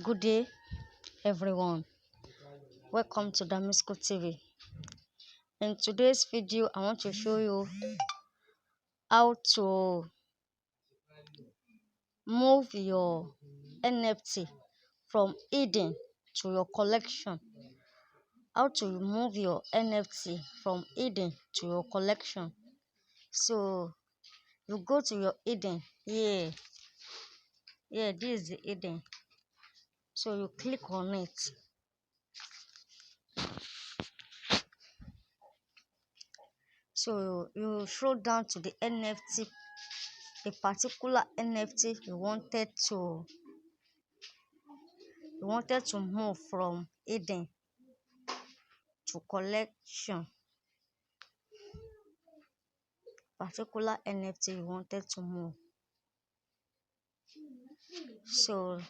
Good day, everyone. Welcome to Damisco TV. In today's video, I want to show you how to move your NFT from hidden to your collection. How to move your NFT from hidden to your collection. So you go to your hidden here. This is the hidden. So you click on it. So you scroll down to the NFT, a particular NFT you wanted to move from hidden to collection. Particular NFT you wanted to move. So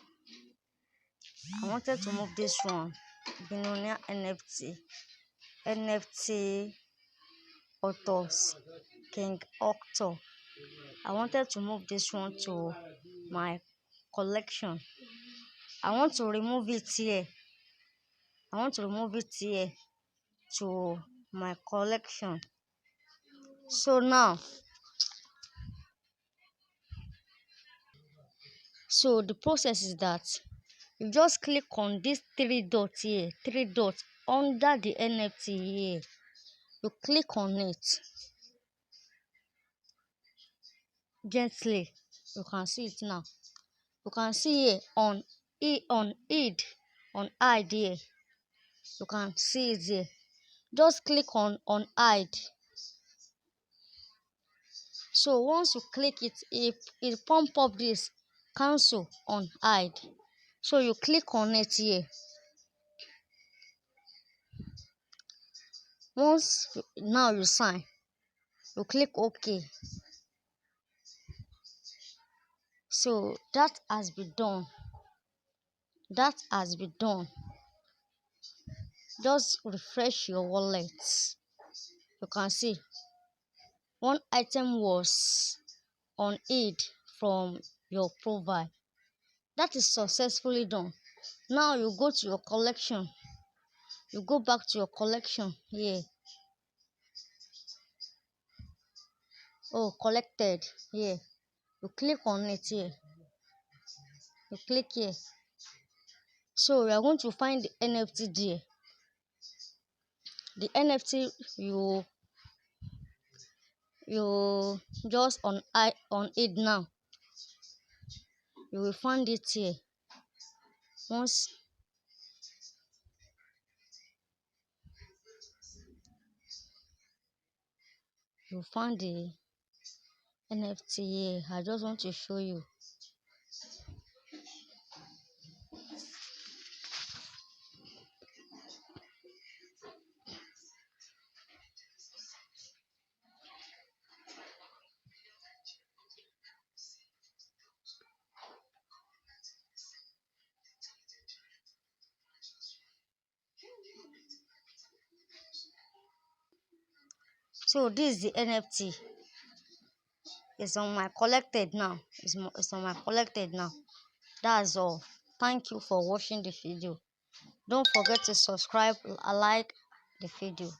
I wanted to move this one, Billionaire NFT authors, King Octo. I wanted to move this one to my collection. I want to remove it here. To my collection. So now, the process is that you just click on this three dots here, under the NFT here. You click on it gently. You can see it now. You can see here on hide here. You can see it there. Just click on hide. So once you click it, it pump up this cancel on hide. So you click on it here. Once now you sign, you click OK. So that has been done. Just refresh your wallet. You can see one item was on hid from your profile. That is successfully done. Now you go to your collection. You go back to your collection here. Collected here. You click on it here. You click here. So we are going to find the NFT there. The NFT you just on it now. You will find it here. Once you find the NFT here, I just want to show you. So this is the NFT. It's on my collected now. It's on my collected now. That's all. Thank you for watching the video. Don't forget to subscribe, like the video.